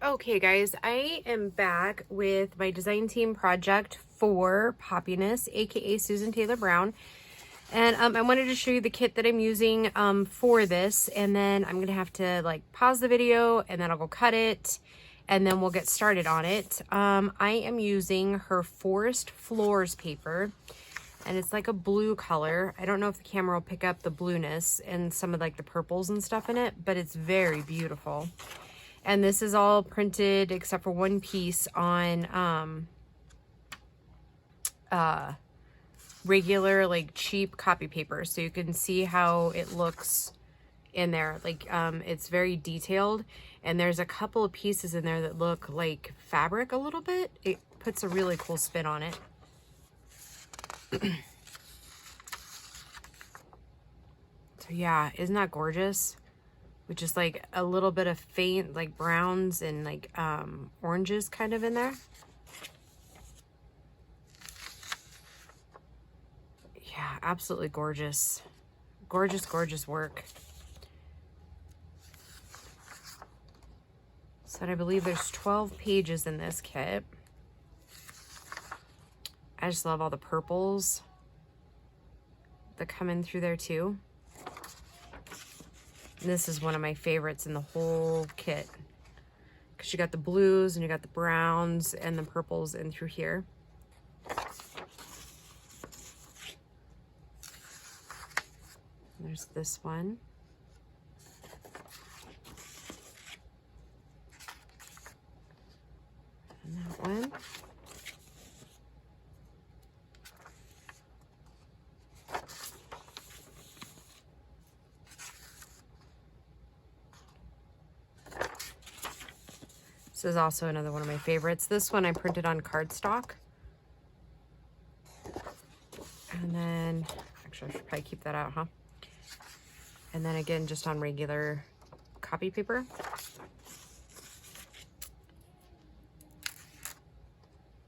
Okay guys, I am back with my design team project for Poppiness, aka Susan Taylor Brown. And I wanted to show you the kit that I'm using for this, and then I'm gonna have to like pause the video and then I'll go cut it and then we'll get started on it. I am using her Forest Floors paper, and it's like a blue color. I don't know if the camera will pick up the blueness and some of like the purples and stuff in it, but it's very beautiful. And this is all printed except for one piece on regular like cheap copy paper, so you can see how it looks in there. Like it's very detailed, and there's a couple of pieces in there that look like fabric a little bit. It puts a really cool spin on it. So yeah, isn't that gorgeous? With just like a little bit of faint like browns and like oranges kind of in there. Yeah, absolutely gorgeous. Gorgeous, gorgeous work. So I believe there's 12 pages in this kit. I just love all the purples that come in through there too. This is one of my favorites in the whole kit, because you got the blues and you got the browns and the purples in through here. There's this one. And that one. This is also another one of my favorites. This one I printed on cardstock. And then, actually I should probably keep that out, huh? And then again, just on regular copy paper.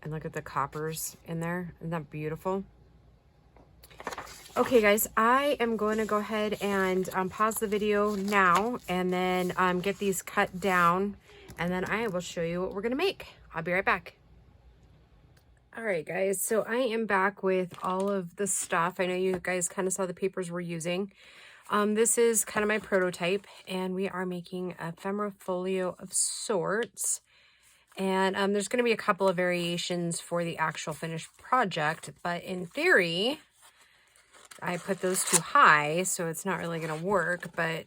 And look at the coppers in there. Isn't that beautiful? Okay guys, I am going to go ahead and pause the video now and then get these cut down, and then I will show you what we're gonna make. I'll be right back. All right guys, so I am back with all of the stuff. I know you guys kind of saw the papers we're using. This is kind of my prototype, and we are making a ephemera folio of sorts. And there's going to be a couple of variations for the actual finished project, but in theory, I put those too high, so it's not really going to work, but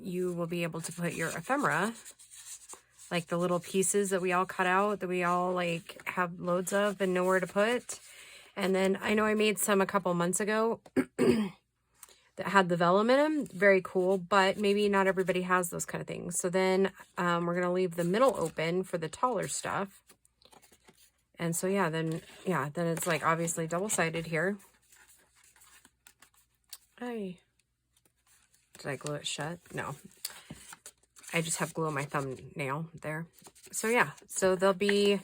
you will be able to put your ephemera, like the little pieces that we all cut out, that we all like have loads of and know where to put. And then I know I made some a couple months ago that had the vellum in them. Very cool, but maybe not everybody has those kind of things. So then we're going to leave the middle open for the taller stuff. And so yeah, then it's like obviously double-sided here. Did I glue it shut? No. I just have glue on my thumbnail there. So yeah, so there'll be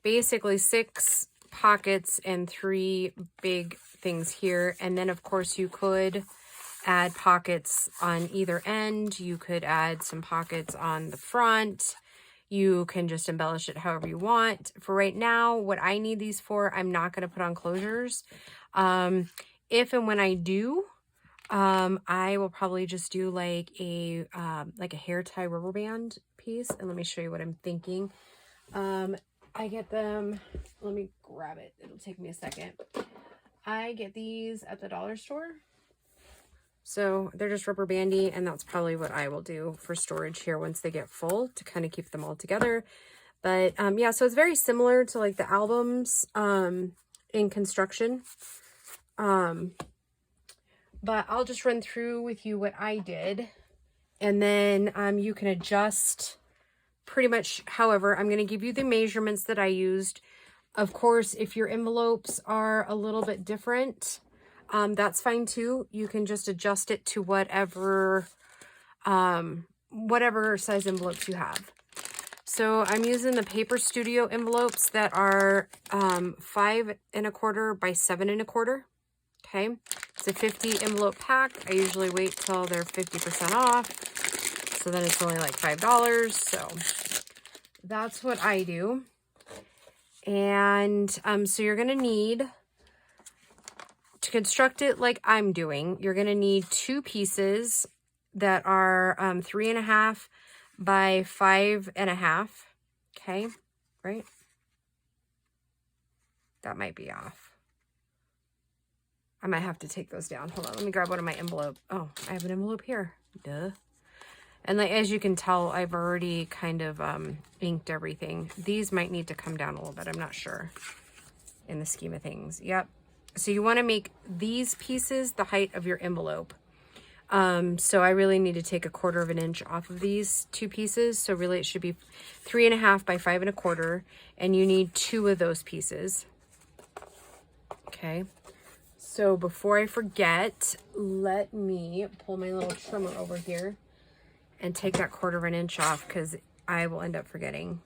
basically 6 pockets and 3 big things here. And then of course you could add pockets on either end. You could add some pockets on the front. You can just embellish it however you want. For right now, what I need these for, I'm not going to put on closures. If and when I do, I will probably just do like a hair tie rubber band piece. And let me show you what I'm thinking. I get them, let me grab it. It'll take me a second. I get these at the dollar store. So they're just rubber bandy, and that's probably what I will do for storage here once they get full, to kind of keep them all together. But yeah, so it's very similar to like the albums in construction. But I'll just run through with you what I did, and then you can adjust pretty much however. I'm going to give you the measurements that I used. Of course, if your envelopes are a little bit different, that's fine too. You can just adjust it to whatever size envelopes you have. So I'm using the Paper Studio envelopes that are 5 1/4 by 7 1/4. Okay, it's a 50 envelope pack. I usually wait till they're 50% off, so then it's only like $5. So that's what I do. And so you're going to need, to construct it like I'm doing, you're going to need 2 pieces that are 3.5 by 5.5. Okay, right? That might be off. I might have to take those down. Hold on, let me grab one of my envelope. Oh, I have an envelope here. Duh. And like, as you can tell, I've already kind of inked everything. These might need to come down a little bit. I'm not sure in the scheme of things. Yep. So you want to make these pieces the height of your envelope. So I really need to take 1/4 inch off of these 2 pieces. So really it should be 3.5 by 5.25. And you need 2 of those pieces. Okay. So before I forget, let me pull my little trimmer over here and take that 1/4 inch off, because I will end up forgetting.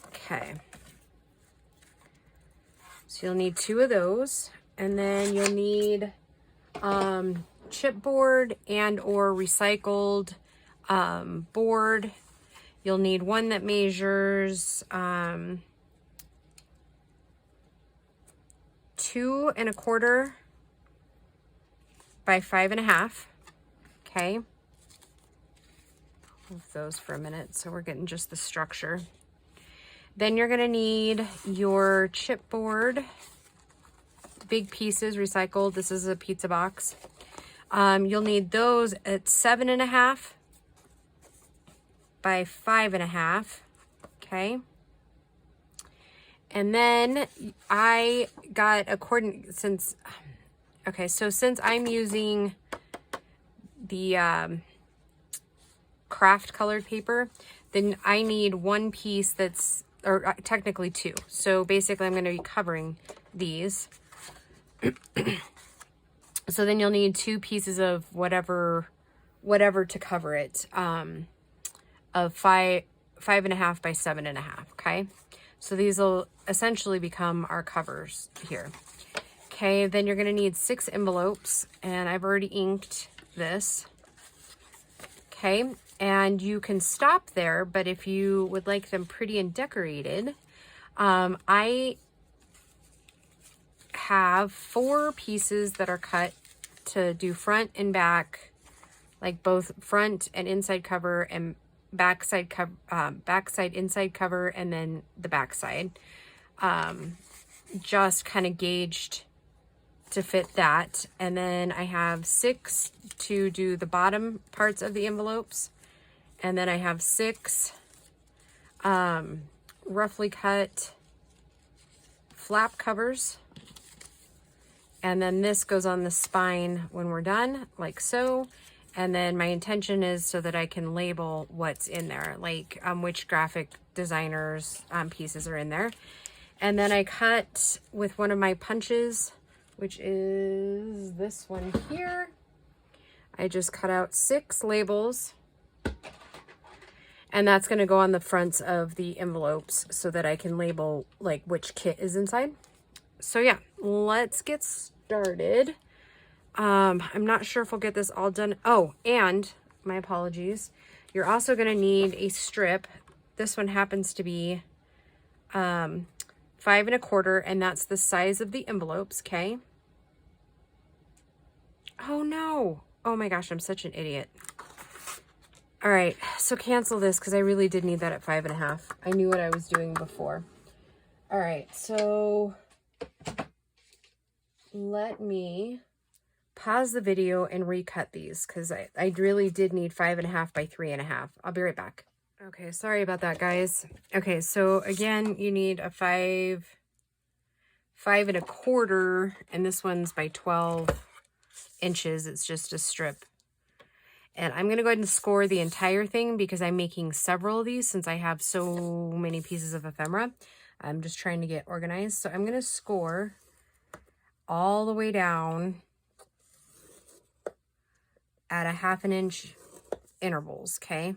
Okay. So you'll need 2 of those, and then you'll need chipboard and or recycled board. You'll need one that measures 2.25 by 5.5. Okay. Move those for a minute so we're getting just the structure. Then you're going to need your chipboard, big pieces, recycled. This is a pizza box. You'll need those at 7.5 by 5.5. Okay. And then I got since I'm using the craft colored paper, then I need 1 piece that's, or technically 2. So basically I'm going to be covering these. So then you'll need 2 pieces of whatever to cover it, of 5.5 by 7.5. Okay. So these will essentially become our covers here. Okay. Then you're going to need 6 envelopes, and I've already inked this. Okay. And you can stop there, but if you would like them pretty and decorated, I have 4 pieces that are cut to do front and back, like both front and inside cover, and backside inside cover, and then the backside, just kind of gauged to fit that. And then I have 6 to do the bottom parts of the envelopes, and then I have 6 roughly cut flap covers, and then this goes on the spine when we're done, like so. And then my intention is so that I can label what's in there, like which graphic designers pieces are in there. And then I cut with one of my punches, which is this one here. I just cut out 6 labels, and that's going to go on the fronts of the envelopes so that I can label like which kit is inside. So yeah, let's get started. I'm not sure if we'll get this all done. Oh, and my apologies. You're also going to need a strip. This one happens to be 5.25, and that's the size of the envelopes. Okay. Oh no. Oh my gosh, I'm such an idiot. All right. So cancel this, because I really did need that at 5.5. I knew what I was doing before. All right. So let me pause the video and recut these, because I really did need 5.5 by 3.5. I'll be right back. Okay, sorry about that, guys. Okay, so again, you need a 5.25, and this one's by 12 inches. It's just a strip. And I'm going to go ahead and score the entire thing, because I'm making several of these since I have so many pieces of ephemera. I'm just trying to get organized. So I'm going to score all the way down at a 1/2 inch intervals. Okay.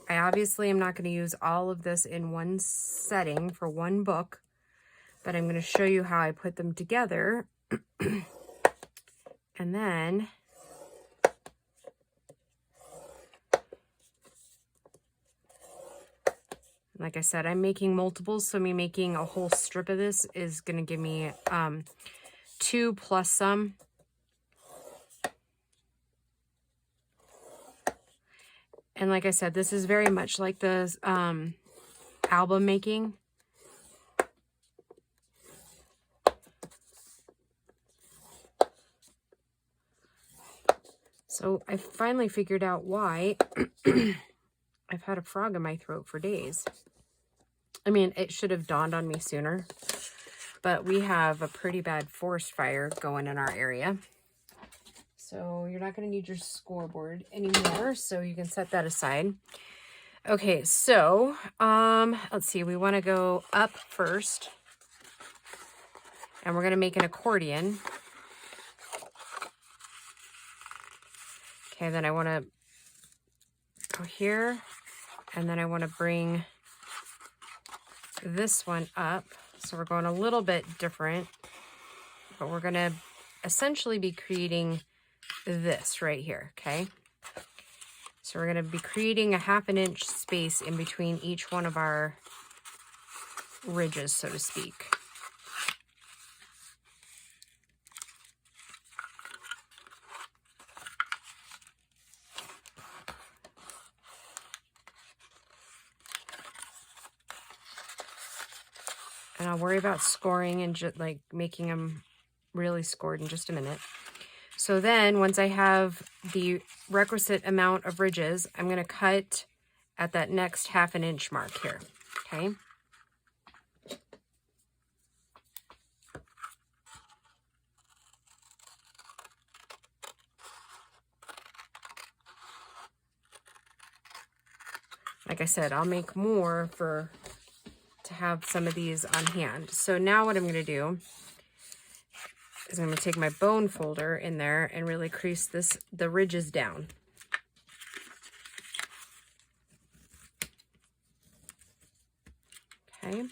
I obviously am not going to use all of this in one setting for one book. but I'm going to show you how I put them together. And then like I said, I'm making multiples, so me making a whole strip of this is going to give me 2 plus some. And like I said, this is very much like the album making. So I finally figured out why I've had a frog in my throat for days. I mean, it should have dawned on me sooner, but we have a pretty bad forest fire going in our area. So you're not going to need your scoreboard anymore, so you can set that aside. Okay, so let's see. We want to go up first, and we're going to make an accordion. Okay, then I want to go here, and then I want to bring this one up. So we're going a little bit different, but we're going to essentially be creating this right here, okay? So we're going to be creating a 1/2 inch space in between each one of our ridges, so to speak. And I'll worry about scoring and just like making them really scored in just a minute. So then once I have the requisite amount of ridges, I'm going to cut at that next 1/2 inch mark here. Okay. Like I said, I'll make more to have some of these on hand. So now what I'm going to do is I'm going to take my bone folder in there and really crease the ridges down. Okay.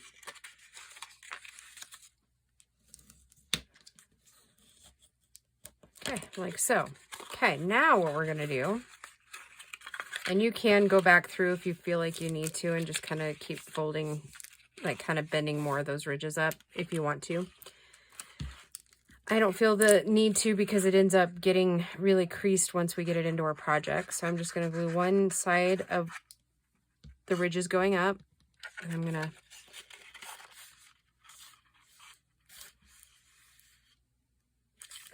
Okay, like so. Okay, now what we're going to do, and you can go back through if you feel like you need to and just kind of keep folding, like kind of bending more of those ridges up if you want to. I don't feel the need to because it ends up getting really creased once we get it into our project. So I'm just going to glue one side of the ridges going up, and I'm going to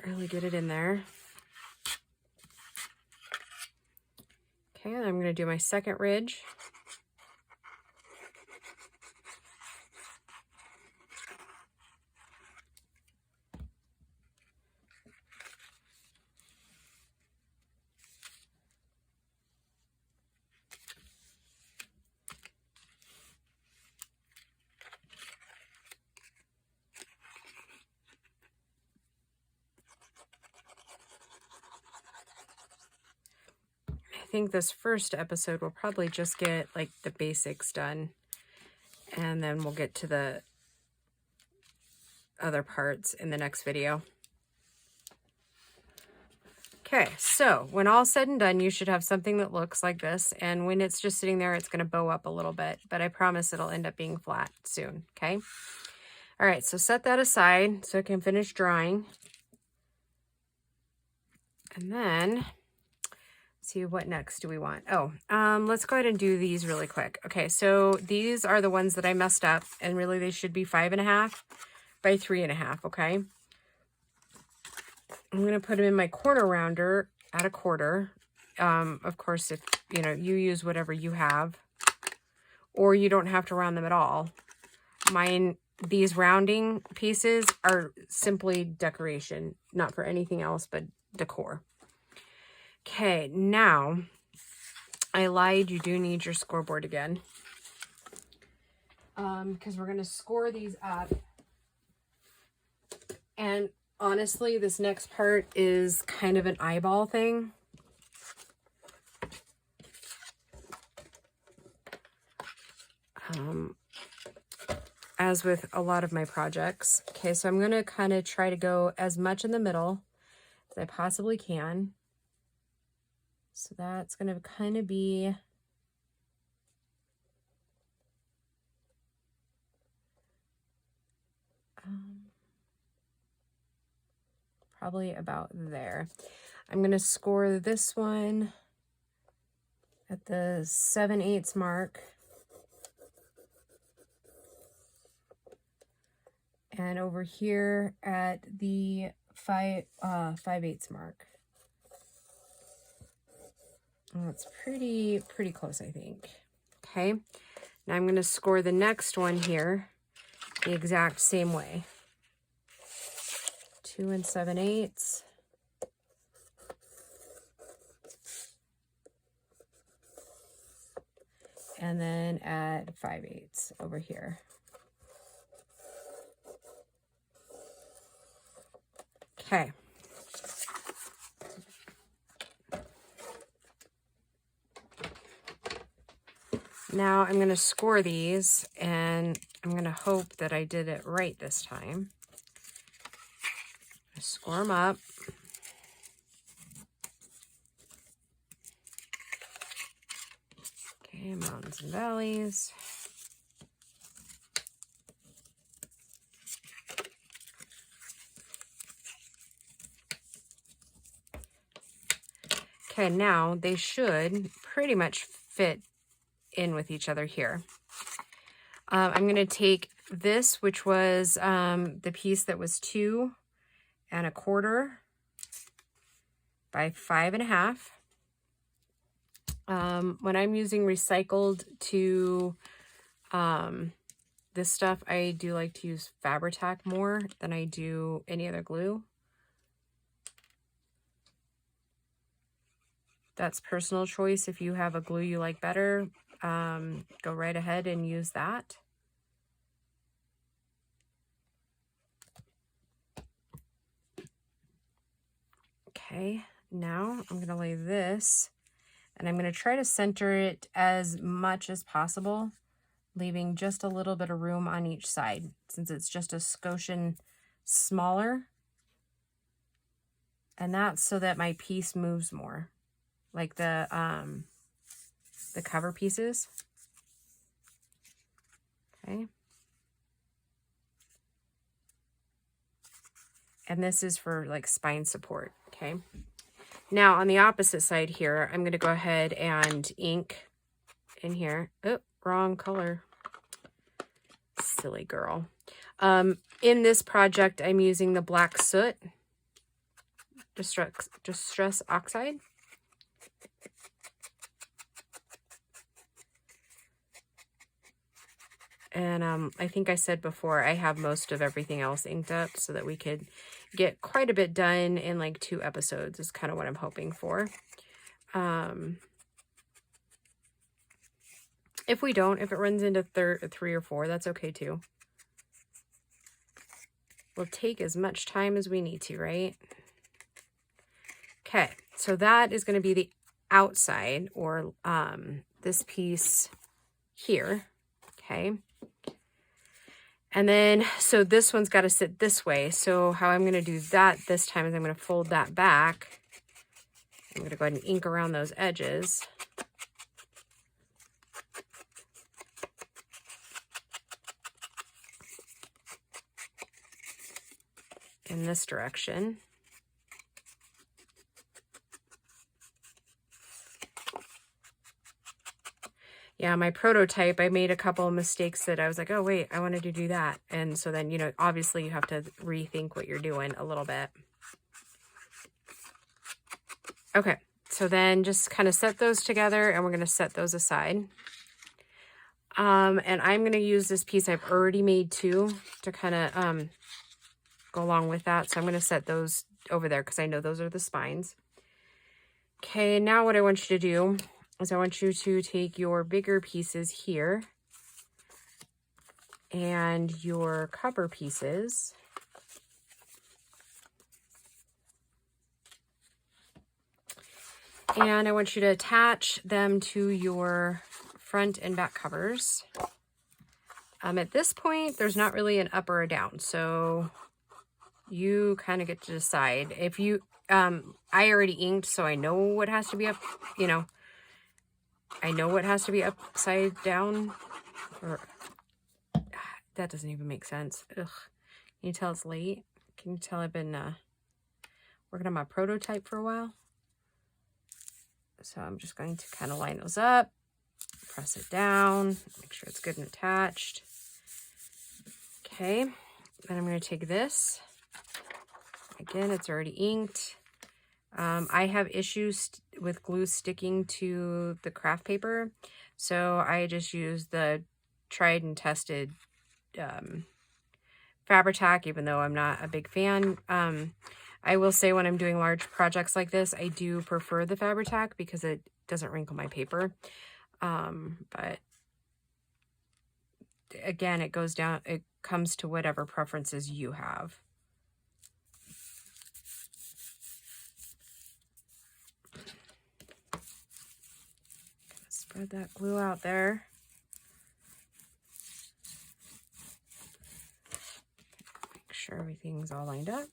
really get it in there. Okay, and I'm going to do my second ridge. I think this first episode will probably just get like the basics done, and then we'll get to the other parts in the next video. Okay, so when all said and done, you should have something that looks like this, and when it's just sitting there, it's going to bow up a little bit, but I promise it'll end up being flat soon, okay? All right, so set that aside so it can finish drying. And then see, what next do we want? Oh, let's go ahead and do these really quick. Okay, so these are the ones that I messed up, and really they should be 5.5 by 3.5, okay? I'm going to put them in my corner rounder at 1/4. Of course, if, you know, you use whatever you have, or you don't have to round them at all. These rounding pieces are simply decoration, not for anything else but decor. Okay, now, I lied, you do need your scoreboard again. Because we're going to score these up. And honestly, this next part is kind of an eyeball thing. as with a lot of my projects. Okay, so I'm going to kind of try to go as much in the middle as I possibly can. So that's going to kind of be probably about there. I'm going to score this one at the 7/8 mark. And over here at the 5/8 mark. Oh, it's pretty close, I think. Okay, now I'm going to score the next one here the exact same way. 2 7/8. And then at 5/8 over here. Okay. Now I'm going to score these, and I'm going to hope that I did it right this time. Score them up. Okay, mountains and valleys. Okay, now they should pretty much fit in with each other here. I'm going to take this, which was the piece that was 2 1/4 by 5 1/2. When I'm using recycled to this stuff, I do like to use Fabri-Tac more than I do any other glue. That's personal choice. If you have a glue you like better, go right ahead and use that. Okay, now I'm going to lay this, and I'm going to try to center it as much as possible, leaving just a little bit of room on each side, since it's just a skosh smaller. And that's so that my piece moves more, like the cover pieces. Okay. And this is for like spine support. Okay. Now on the opposite side here, I'm going to go ahead and ink in here. Oh, wrong color. Silly girl. In this project, I'm using the black soot, distress oxide. And I think I said before, I have most of everything else inked up so that we could get quite a bit done in like 2 episodes is kind of what I'm hoping for. If we don't, if it runs into 3 or 4, that's okay too. We'll take as much time as we need to, right? Okay, so that is going to be the outside, or this piece here. Okay. And then, so this one's got to sit this way. So how I'm going to do that this time is I'm going to fold that back. I'm going to go ahead and ink around those edges. In this direction. Yeah, my prototype, I made a couple of mistakes that I was like, oh, wait, I wanted to do that. And so then, you know, obviously you have to rethink what you're doing a little bit. Okay, so then just kind of set those together, and we're going to set those aside. And I'm going to use this piece I've already made too to kind of go along with that. So I'm going to set those over there because I know those are the spines. Okay, now what I want you to do is I want you to take your bigger pieces here and your cover pieces. And I want you to attach them to your front and back covers. At this point, there's not really an up or a down, so you kind of get to decide. If you, I already inked, so I know what has to be up, you know, I know what has to be upside down, or that doesn't even make sense. Ugh. Can you tell it's late? Can you tell I've been working on my prototype for a while? So I'm just going to kind of line those up, press it down, make sure it's good and attached. Okay, then I'm going to take this. Again, it's already inked. I have issues with glue sticking to the craft paper, so I just use the tried and tested Fabri-Tac, even though I'm not a big fan. I will say when I'm doing large projects like this, I do prefer the Fabri-Tac because it doesn't wrinkle my paper. But again, it comes to whatever preferences you have. Spread that glue out there. Make sure everything's all lined up.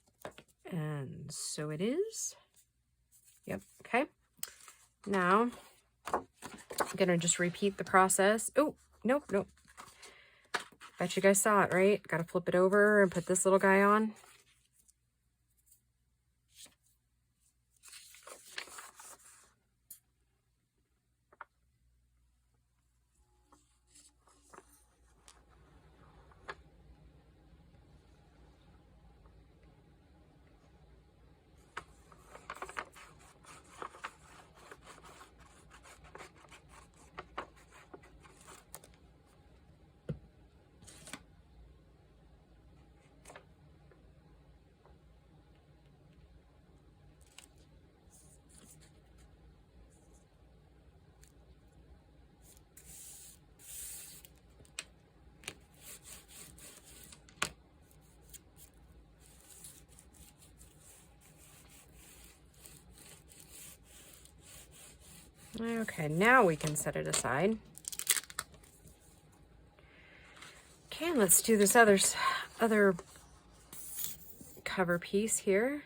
And so it is. Yep, okay. Now, I'm gonna just repeat the process. Oh, nope. Bet you guys saw it, right? Gotta flip it over and put this little guy on. Okay, now we can set it aside. Okay, let's do this other cover piece here.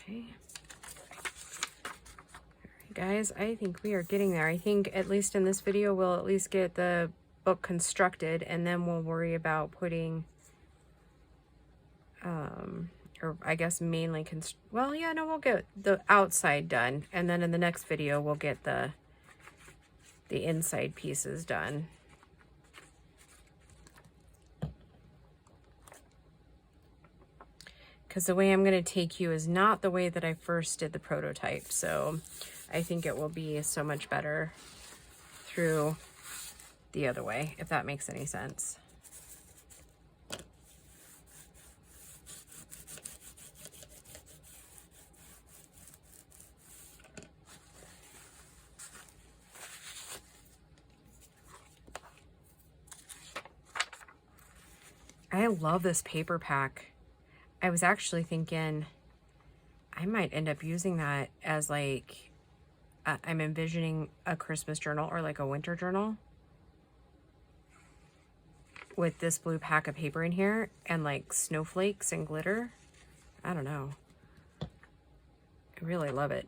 Okay. Alright, guys, I think we are getting there. I think at least in this video, we'll at least get the book constructed, and then we'll worry about putting, or I guess mainly, well, yeah, no, we'll get the outside done, and then in the next video, we'll get the inside pieces done. Because the way I'm going to take you is not the way that I first did the prototype. So I think it will be so much better through the other way, if that makes any sense. I love this paper pack. I was actually thinking I might end up using that as like, I'm envisioning a Christmas journal or like a winter journal with this blue pack of paper in here and like snowflakes and glitter. I don't know. I really love it.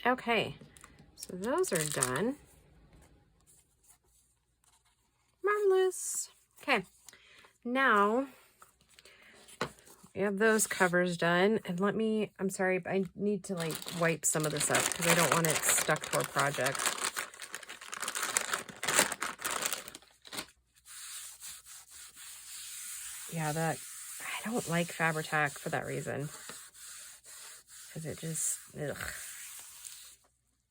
Okay, So those are done. Marvelous. Okay, now we have those covers done. And let me, I'm sorry, but I need to like wipe some of this up because I don't want it stuck to our project. Yeah, that, I don't like Fabri-Tac for that reason. Because it just, ugh,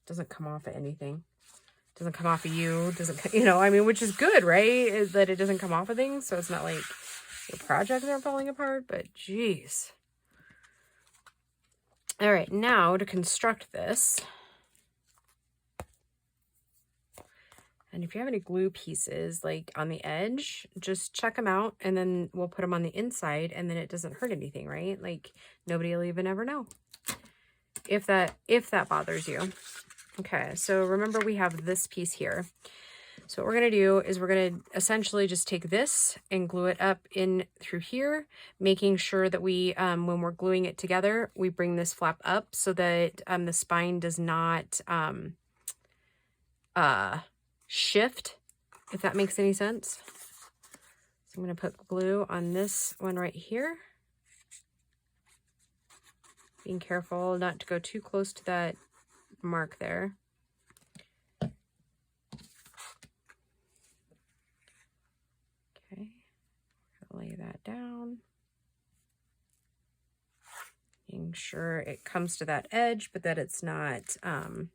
doesn't come off of anything. Doesn't come off of you. Doesn't, you know, I mean, which is good, right? Is that it doesn't come off of things. So it's not like your projects are falling apart, but geez. All right, now to construct this. And if you have any glue pieces like on the edge, just check them out and then we'll put them on the inside and then it doesn't hurt anything, right? Like nobody will even ever know if that bothers you. Okay, so remember we have this piece here. So what we're going to do is we're going to essentially just take this and glue it up in through here, making sure that we, when we're gluing it together, we bring this flap up so that the spine does not shift, if that makes any sense. So I'm going to put glue on this one right here. Being careful not to go too close to that mark there. Okay, lay that down. Making sure it comes to that edge, but that it's not gonna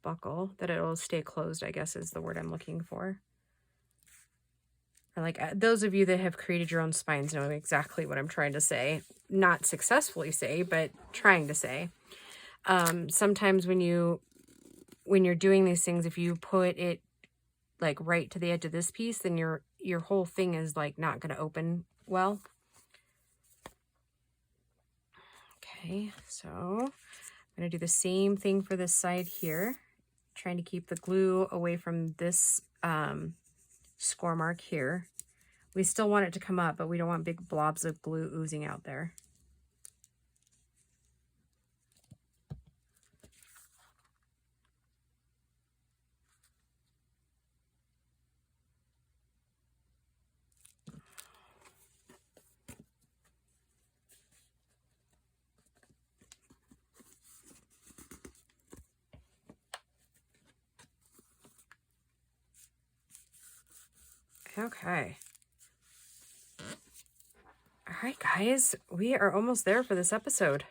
buckle, that it'll stay closed, I guess is the word I'm looking for. Or like those of you that have created your own spines know exactly what I'm trying to say. Not successfully say, but trying to say. Sometimes when you're doing these things, if you put it like right to the edge of this piece, then your whole thing is like not going to open well. Okay, so I'm going to do the same thing for this side here. Trying to keep the glue away from this score mark here. We still want it to come up, but we don't want big blobs of glue oozing out there. Okay. All right, guys, we are almost there for this episode.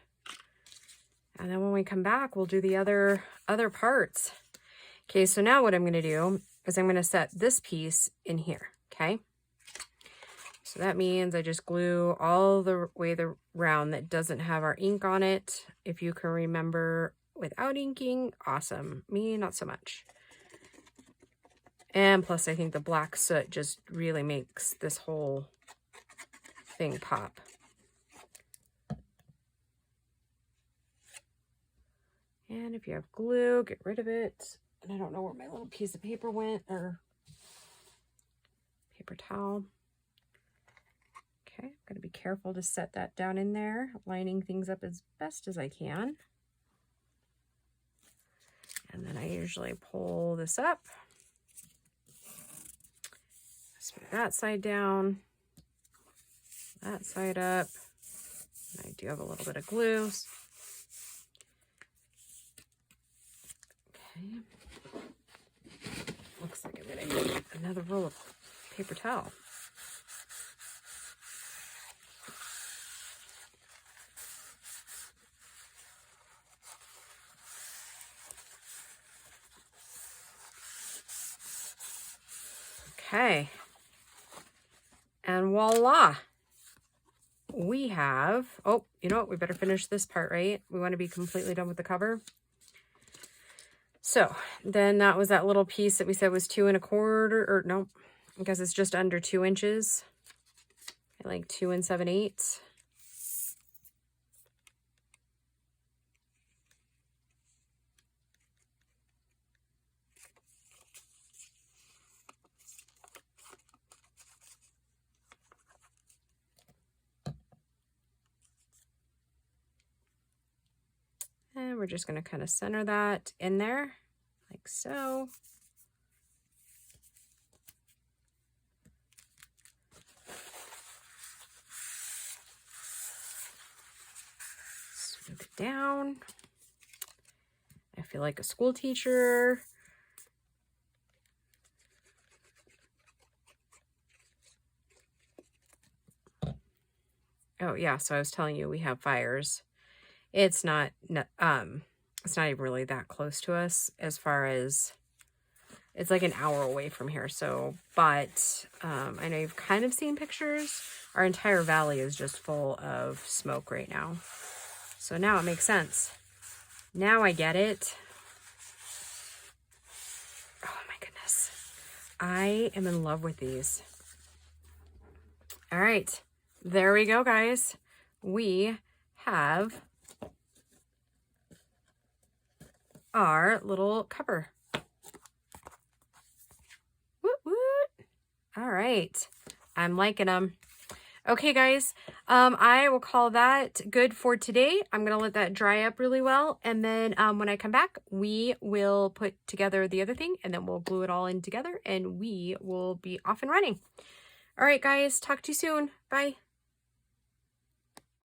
And then when we come back, we'll do the other parts. Okay, so now what I'm going to do is I'm going to set this piece in here, okay? So that means I just glue all the way around that doesn't have our ink on it. If you can remember without inking, awesome. Me, not so much. And plus, I think the black soot just really makes this whole thing pop. And if you have glue, get rid of it. And I don't know where my little piece of paper went, or paper towel. Okay, I'm going to be careful to set that down in there, lining things up as best as I can. And then I usually pull this up. Smooth that side down, that side up. And I do have a little bit of glue. Okay. Looks like I'm going to need another roll of paper towel. Okay. And voila. We have, oh, you know what? We better finish this part, right? We want to be completely done with the cover. So then that was that little piece that we said was 2 1/4, or no, I guess it's just under 2 inches. Like 2 7/8. we're just going to kind of center that in there like so. Smooth it down. I feel like a school teacher. Oh yeah, so I was telling you we have fires. It's not even really that close to us as far as it's like an hour away from here. So, but I know you've kind of seen pictures. Our entire valley is just full of smoke right now. So now it makes sense. Now I get it. Oh my goodness. I am in love with these. All right. There we go, guys. We have our little cover. Woot woot. All right. I'm liking them. Okay, guys. I will call that good for today. I'm going to let that dry up really well. And then when I come back, we will put together the other thing and then we'll glue it all in together and we will be off and running. All right, guys. Talk to you soon. Bye.